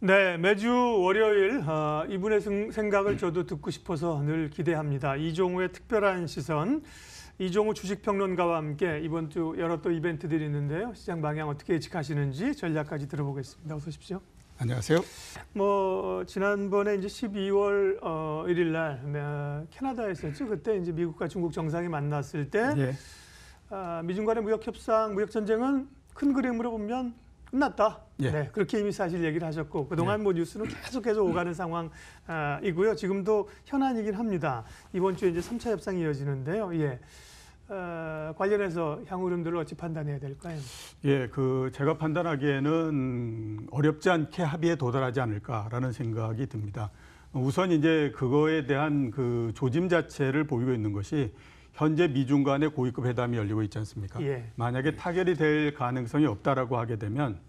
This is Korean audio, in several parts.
네, 매주 월요일 이분의 생각을 저도 듣고 싶어서 늘 기대합니다. 이종우의 특별한 시선, 이종우 주식평론가와 함께 이번 주 여러 또 이벤트들이 있는데요. 시장 방향 어떻게 예측하시는지 전략까지 들어보겠습니다. 어서 오십시오. 안녕하세요. 지난번에 이제 12월 1일 날 캐나다였었죠. 그때 이제 미국과 중국 정상이 만났을 때 예. 미중 간의 무역 협상, 무역 전쟁은 큰 그림으로 보면 끝났다. 예. 네, 그렇게 이미 사실 얘기를 하셨고 그동안 뉴스는 계속해서 오가는 상황이고요. 지금도 현안이긴 합니다. 이번 주에 이제 3차 협상이 이어지는데요. 예. 관련해서 향후 흐름들을 어찌 판단해야 될까요? 예, 제가 판단하기에는 어렵지 않게 합의에 도달하지 않을까라는 생각이 듭니다. 우선 이제 그거에 대한 조짐 자체를 보이고 있는 것이 현재 미중 간의 고위급 회담이 열리고 있지 않습니까? 예. 만약에 타결이 될 가능성이 없다라고 하게 되면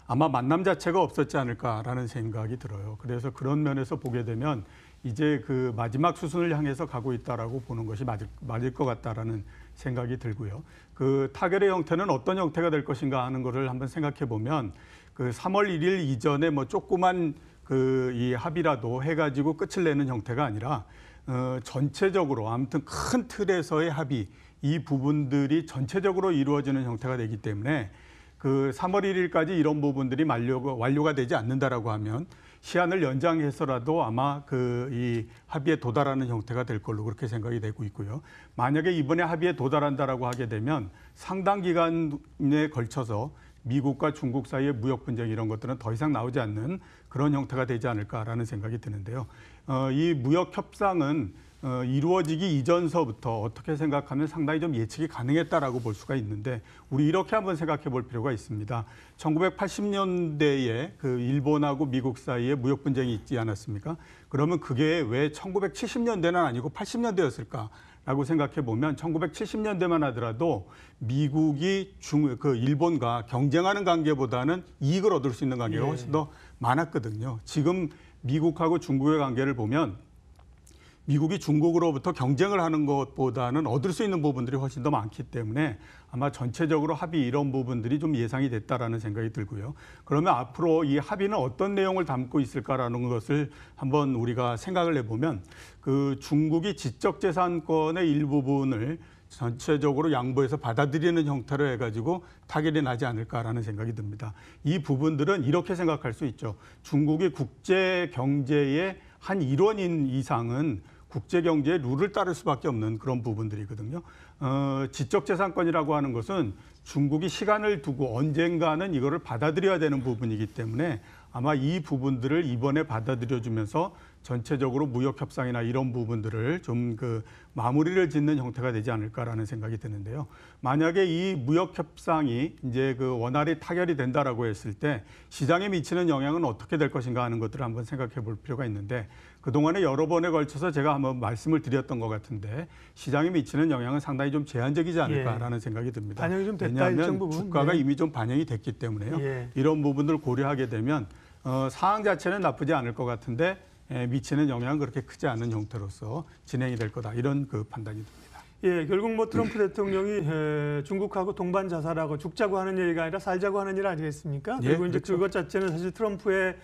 아마 만남 자체가 없었지 않을까라는 생각이 들어요. 그래서 그런 면에서 보게 되면 이제 마지막 수순을 향해서 가고 있다라고 보는 것이 맞을 것 같다라는 생각이 들고요. 타결의 형태는 어떤 형태가 될 것인가 하는 것을 한번 생각해 보면 3월 1일 이전에 조그만 이 합의라도 해가지고 끝을 내는 형태가 아니라 전체적으로 아무튼 큰 틀에서의 합의, 이 부분들이 전체적으로 이루어지는 형태가 되기 때문에 3월 1일까지 이런 부분들이 완료가 되지 않는다라고 하면 시한을 연장해서라도 아마 이 합의에 도달하는 형태가 될 걸로 그렇게 생각이 되고 있고요. 만약에 이번에 합의에 도달한다라고 하게 되면 상당 기간에 걸쳐서 미국과 중국 사이의 무역 분쟁 이런 것들은 더 이상 나오지 않는 그런 형태가 되지 않을까라는 생각이 드는데요. 이 무역 협상은 이루어지기 이전서부터 어떻게 생각하면 상당히 좀 예측이 가능했다라고 볼 수가 있는데 우리 이렇게 한번 생각해 볼 필요가 있습니다. 1980년대에 일본하고 미국 사이에 무역 분쟁이 있지 않았습니까? 그러면 그게 왜 1970년대는 아니고 80년대였을까라고 생각해 보면 1970년대만 하더라도 미국이 일본과 경쟁하는 관계보다는 이익을 얻을 수 있는 관계가 훨씬 더 많았거든요. 지금 미국하고 중국의 관계를 보면 미국이 중국으로부터 경쟁을 하는 것보다는 얻을 수 있는 부분들이 훨씬 더 많기 때문에 아마 전체적으로 합의 이런 부분들이 좀 예상이 됐다라는 생각이 들고요. 그러면 앞으로 이 합의는 어떤 내용을 담고 있을까라는 것을 한번 우리가 생각을 해보면 중국이 지적재산권의 일부분을 전체적으로 양보해서 받아들이는 형태로 해가지고 타결이 나지 않을까라는 생각이 듭니다. 이 부분들은 이렇게 생각할 수 있죠. 중국이 국제 경제의 한 일원인 이상은 국제 경제의 룰을 따를 수밖에 없는 그런 부분들이거든요. 지적재산권이라고 하는 것은 중국이 시간을 두고 언젠가는 이거를 받아들여야 되는 부분이기 때문에 아마 이 부분들을 이번에 받아들여주면서 전체적으로 무역 협상이나 이런 부분들을 좀 마무리를 짓는 형태가 되지 않을까라는 생각이 드는데요. 만약에 이 무역 협상이 이제 원활히 타결이 된다라고 했을 때 시장에 미치는 영향은 어떻게 될 것인가 하는 것들을 한번 생각해 볼 필요가 있는데 그동안에 여러 번에 걸쳐서 제가 한번 말씀을 드렸던 것 같은데 시장에 미치는 영향은 상당히 좀 제한적이지 않을까라는 생각이 듭니다. 반영이 좀 됐다, 일정 왜냐하면 부분. 주가가 이미 좀 반영이 됐기 때문에요. 이런 부분들을 고려하게 되면 상황 자체는 나쁘지 않을 것 같은데 미치는 영향은 그렇게 크지 않은 형태로서 진행이 될 거다. 이런 판단이 듭니다. 예, 결국 트럼프 대통령이 중국하고 동반 자살하고 죽자고 하는 얘기가 아니라 살자고 하는 일 아니겠습니까? 그리고 이제 그렇죠. 그것 자체는 사실 트럼프의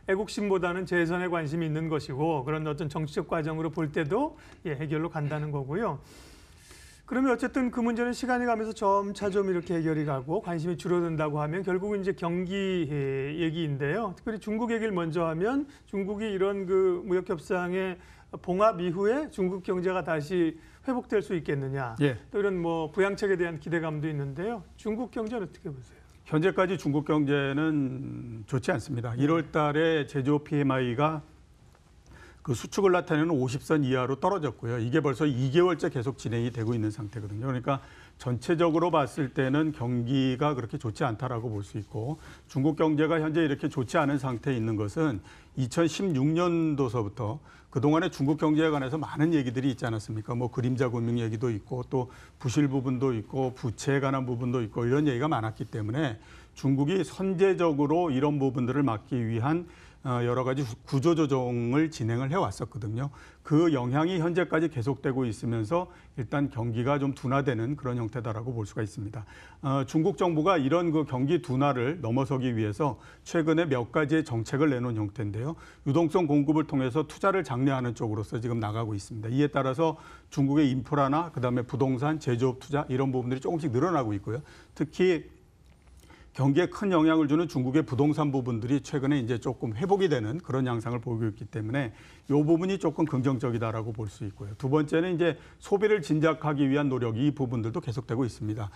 애국심보다는 재선에 관심이 있는 것이고 그런 어떤 정치적 과정으로 볼 때도 해결로 간다는 거고요. 그러면 어쨌든 그 문제는 시간이 가면서 점차 좀 이렇게 해결이 가고 관심이 줄어든다고 하면 결국은 이제 경기 얘기인데요. 특별히 중국 얘기를 먼저 하면 중국이 이런 무역 협상의 봉합 이후에 중국 경제가 다시 회복될 수 있겠느냐. 또 이런 부양책에 대한 기대감도 있는데요. 중국 경제는 어떻게 보세요? 현재까지 중국 경제는 좋지 않습니다. 1월 달에 제조업 PMI가 수축을 나타내는 50선 이하로 떨어졌고요. 이게 벌써 2개월째 계속 진행이 되고 있는 상태거든요. 그러니까 전체적으로 봤을 때는 경기가 그렇게 좋지 않다라고 볼 수 있고 중국 경제가 현재 이렇게 좋지 않은 상태에 있는 것은 2016년도서부터 그동안에 중국 경제에 관해서 많은 얘기들이 있지 않았습니까? 그림자 금융 얘기도 있고 또 부실 부분도 있고 부채에 관한 부분도 있고 이런 얘기가 많았기 때문에 중국이 선제적으로 이런 부분들을 막기 위한 여러 가지 구조 조정을 진행을 해왔었거든요. 그 영향이 현재까지 계속되고 있으면서 일단 경기가 좀 둔화되는 그런 형태다라고 볼 수가 있습니다. 중국 정부가 이런 그 경기 둔화를 넘어서기 위해서 최근에 몇 가지의 정책을 내놓은 형태인데요. 유동성 공급을 통해서 투자를 장려하는 쪽으로서 지금 나가고 있습니다. 이에 따라서 중국의 인프라나 그다음에 부동산, 제조업 투자 이런 부분들이 조금씩 늘어나고 있고요. 특히 경기에 큰 영향을 주는 중국의 부동산 부분들이 최근에 이제 조금 회복이 되는 그런 양상을 보이고 있기 때문에 이 부분이 조금 긍정적이다라고 볼 수 있고요. 두 번째는 이제 소비를 진작하기 위한 노력이 이 부분들도 계속되고 있습니다.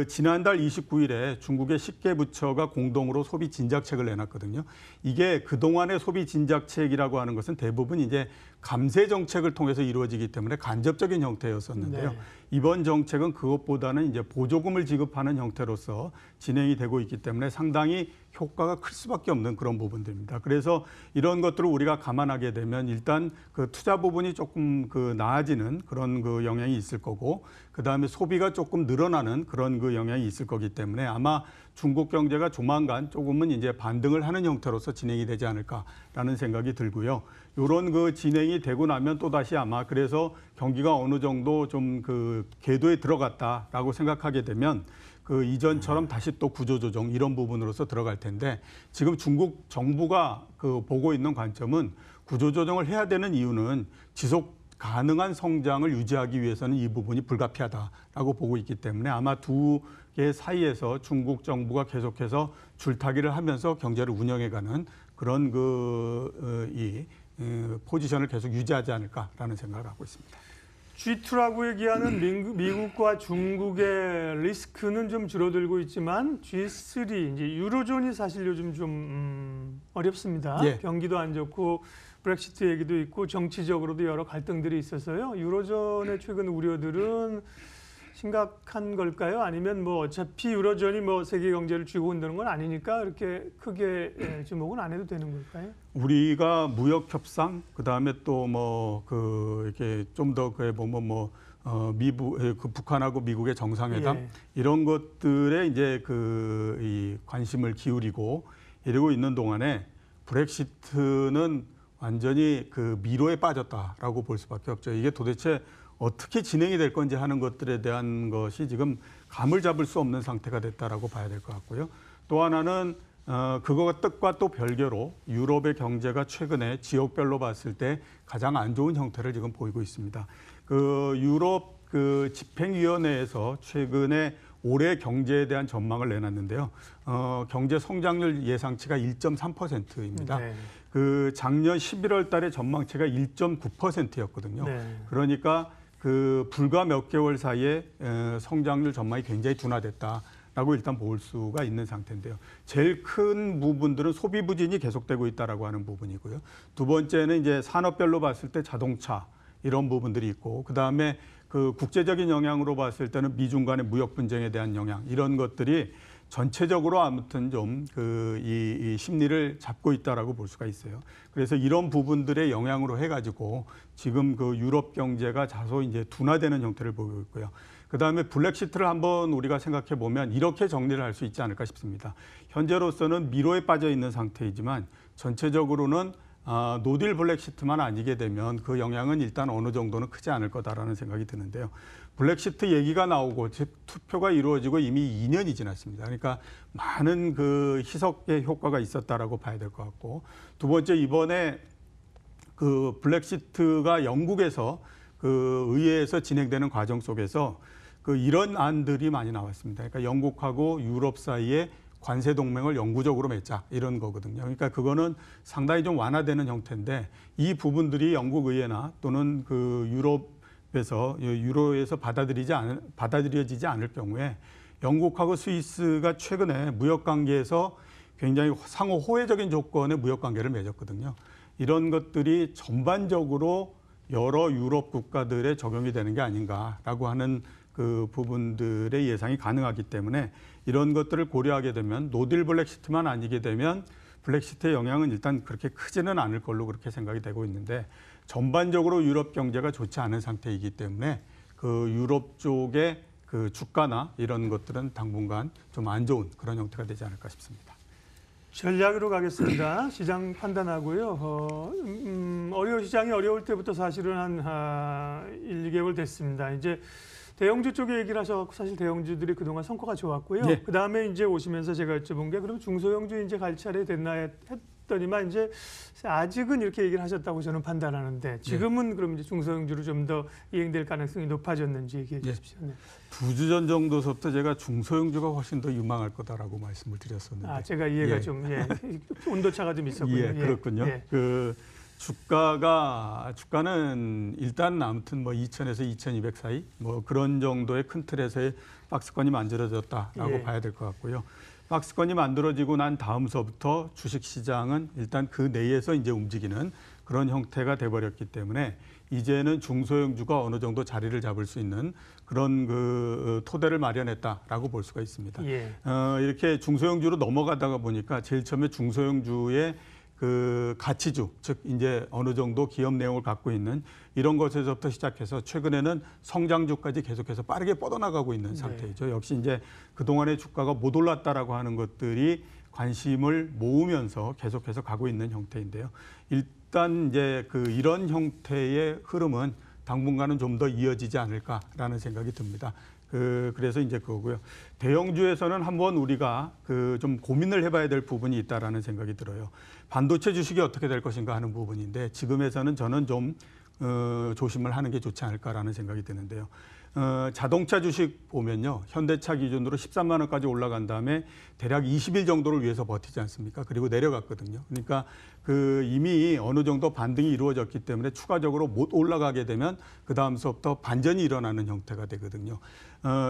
지난달 29일에 중국의 10개 부처가 공동으로 소비 진작책을 내놨거든요. 이게 그동안의 소비 진작책이라고 하는 것은 대부분 이제 감세 정책을 통해서 이루어지기 때문에 간접적인 형태였었는데요. 네. 이번 정책은 그것보다는 이제 보조금을 지급하는 형태로서 진행이 되고 있기 때문에 상당히 효과가 클 수밖에 없는 그런 부분들입니다. 그래서 이런 것들을 우리가 감안하게 되면 일단 그 투자 부분이 조금 나아지는 그런 그 영향이 있을 거고, 그 다음에 소비가 조금 늘어나는 그런 그 영향이 있을 거기 때문에 아마 중국 경제가 조만간 조금은 이제 반등을 하는 형태로서 진행이 되지 않을까라는 생각이 들고요. 이런 그 진행이 되고 나면 또 다시 아마 그래서 경기가 어느 정도 좀 그 궤도에 들어갔다라고 생각하게 되면 그 이전처럼 다시 또 구조조정 이런 부분으로서 들어갈 텐데, 지금 중국 정부가 그 보고 있는 관점은 구조조정을 해야 되는 이유는 지속 가능한 성장을 유지하기 위해서는 이 부분이 불가피하다라고 보고 있기 때문에 아마 두 개 사이에서 중국 정부가 계속해서 줄타기를 하면서 경제를 운영해가는 그런 포지션을 계속 유지하지 않을까라는 생각을 하고 있습니다. G2라고 얘기하는 미국과 중국의 리스크는 좀 줄어들고 있지만 G3, 이제 유로존이 사실 요즘 좀 어렵습니다. 예. 경기도 안 좋고 브렉시트 얘기도 있고 정치적으로도 여러 갈등들이 있어서요. 유로존의 최근 우려들은 심각한 걸까요? 아니면 뭐 어차피 유로존이 뭐 세계 경제를 쥐고 온다는 건 아니니까 그렇게 크게 주목은 안 해도 되는 걸까요? 우리가 무역 협상, 그 다음에 또 이렇게 좀 더 보면 북한하고 미국의 정상회담 예. 이런 것들에 이제 이 관심을 기울이고 이러고 있는 동안에 브렉시트는 완전히 그 미로에 빠졌다라고 볼 수밖에 없죠. 이게 도대체 어떻게 진행이 될 건지 하는 것들에 대한 것이 지금 감을 잡을 수 없는 상태가 됐다라고 봐야 될 것 같고요. 또 하나는 그거가 뜻과 또 별개로 유럽의 경제가 최근에 지역별로 봤을 때 가장 안 좋은 형태를 지금 보이고 있습니다. 유럽 집행위원회에서 최근에 올해 경제에 대한 전망을 내놨는데요. 경제 성장률 예상치가 1.3%입니다. 네. 작년 11월 달에 전망치가 1.9%였거든요. 네. 그러니까 불과 몇 개월 사이에 성장률 전망이 굉장히 둔화됐다라고 일단 볼 수가 있는 상태인데요. 제일 큰 부분들은 소비 부진이 계속되고 있다라고 하는 부분이고요. 두 번째는 이제 산업별로 봤을 때 자동차 이런 부분들이 있고, 그 다음에 국제적인 영향으로 봤을 때는 미중 간의 무역 분쟁에 대한 영향 이런 것들이 전체적으로 아무튼 좀 이 심리를 잡고 있다라고 볼 수가 있어요. 그래서 이런 부분들의 영향으로 해가지고 지금 유럽 경제가 다소 이제 둔화되는 형태를 보이고 있고요. 그 다음에 블랙시트를 한번 우리가 생각해 보면 이렇게 정리를 할 수 있지 않을까 싶습니다. 현재로서는 미로에 빠져 있는 상태이지만 전체적으로는 노딜 블랙시트만 아니게 되면 그 영향은 일단 어느 정도는 크지 않을 거다라는 생각이 드는데요. 블랙시트 얘기가 나오고 투표가 이루어지고 이미 2년이 지났습니다. 그러니까 많은 희석의 효과가 있었다라고 봐야 될 것 같고, 두 번째 이번에 블랙시트가 영국에서 의회에서 진행되는 과정 속에서 이런 안들이 많이 나왔습니다. 그러니까 영국하고 유럽 사이에 관세 동맹을 영구적으로 맺자 이런 거거든요. 그러니까 그거는 상당히 좀 완화되는 형태인데 이 부분들이 영국 의회나 또는 유로에서 받아들여지지 않을 경우에 영국하고 스위스가 최근에 무역 관계에서 굉장히 상호 호혜적인 조건의 무역 관계를 맺었거든요. 이런 것들이 전반적으로 여러 유럽 국가들에 적용이 되는 게 아닌가라고 하는 부분들의 예상이 가능하기 때문에 이런 것들을 고려하게 되면 노딜 블랙시트만 아니게 되면 블랙시트의 영향은 일단 그렇게 크지는 않을 걸로 그렇게 생각이 되고 있는데, 전반적으로 유럽 경제가 좋지 않은 상태이기 때문에 유럽 쪽의 주가나 이런 것들은 당분간 좀 안 좋은 그런 형태가 되지 않을까 싶습니다. 전략으로 가겠습니다. 시장 판단하고요. 시장이 어려울 때부터 사실은 한 1, 2개월 됐습니다. 이제 대형주 쪽에 얘기를 하셔서 사실 대형주들이 그동안 성과가 좋았고요. 네. 그다음에 이제 오시면서 제가 여쭤본 게 그럼 중소형주 이제 갈 차례 됐나 했더니만 이제 아직은 이렇게 얘기를 하셨다고 저는 판단하는데 지금은 그럼 이제 중소형주로 좀 더 이행될 가능성이 높아졌는지 얘기해 주십시오. 네. 2주 전 정도서부터 제가 중소형주가 훨씬 더 유망할 거다라고 말씀을 드렸었는데. 제가 이해가 예. 좀 온도차가 좀 있었군요. 예, 그렇군요. 예. 주가는 일단 아무튼 뭐 2,000에서 2,200 사이 뭐 그런 정도의 큰 틀에서의 박스권이 만들어졌다라고 예. 봐야 될 것 같고요. 박스권이 만들어지고 난 다음서부터 주식 시장은 일단 그 내에서 이제 움직이는 그런 형태가 돼버렸기 때문에 이제는 중소형주가 어느 정도 자리를 잡을 수 있는 그런 그 토대를 마련했다라고 볼 수가 있습니다. 예. 이렇게 중소형주로 넘어가다가 보니까 제일 처음에 중소형주의 그 가치주, 즉 이제 어느 정도 기업 내용을 갖고 있는 이런 것에서부터 시작해서 최근에는 성장주까지 계속해서 빠르게 뻗어나가고 있는 상태이죠. 역시 이제 그동안의 주가가 못 올랐다라고 하는 것들이 관심을 모으면서 계속해서 가고 있는 형태인데요. 일단 이제 이런 형태의 흐름은 당분간은 좀 더 이어지지 않을까라는 생각이 듭니다. 그래서 이제 그거고요. 대형주에서는 한번 우리가 좀 고민을 해봐야 될 부분이 있다라는 생각이 들어요. 반도체 주식이 어떻게 될 것인가 하는 부분인데 지금에서는 저는 좀 조심을 하는 게 좋지 않을까라는 생각이 드는데요. 자동차 주식 보면요. 현대차 기준으로 13만 원까지 올라간 다음에 대략 20일 정도를 위해서 버티지 않습니까? 그리고 내려갔거든요. 그러니까 이미 어느 정도 반등이 이루어졌기 때문에 추가적으로 못 올라가게 되면 그 다음서부터 반전이 일어나는 형태가 되거든요.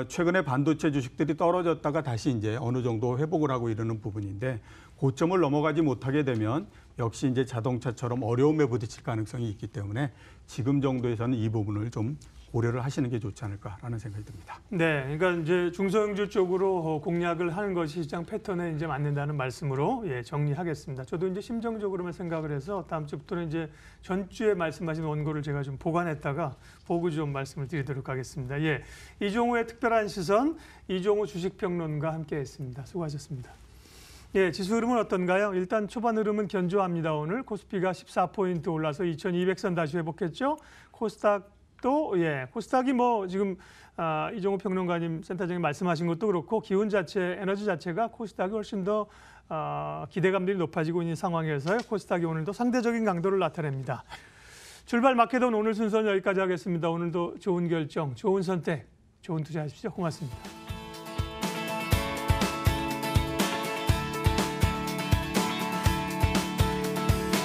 최근에 반도체 주식들이 떨어졌다가 다시 이제 어느 정도 회복을 하고 이러는 부분인데 고점을 넘어가지 못하게 되면 역시 이제 자동차처럼 어려움에 부딪힐 가능성이 있기 때문에 지금 정도에서는 이 부분을 좀 고려를 하시는 게 좋지 않을까라는 생각이 듭니다. 네, 그러니까 이제 중소형주 쪽으로 공략을 하는 것이 시장 패턴에 이제 맞는다는 말씀으로 정리하겠습니다. 저도 이제 심정적으로만 생각을 해서 다음 주부터는 이제 전주에 말씀하신 원고를 제가 좀 보관했다가 보고 좀 말씀을 드리도록 하겠습니다. 이종우의 특별한 시선, 이종우 주식평론가 함께했습니다. 수고하셨습니다. 지수 흐름은 어떤가요? 일단 초반 흐름은 견조합니다. 오늘 코스피가 14포인트 올라서 2200선 다시 회복했죠. 코스닥이 뭐 지금 이종우 평론가님 센터장님 말씀하신 것도 그렇고 기운 자체, 에너지 자체가 코스닥이 훨씬 더 기대감들이 높아지고 있는 상황에서 코스닥이 오늘도 상대적인 강도를 나타냅니다. 출발 마켓온 오늘 순서는 여기까지 하겠습니다. 오늘도 좋은 결정, 좋은 선택, 좋은 투자하십시오. 고맙습니다.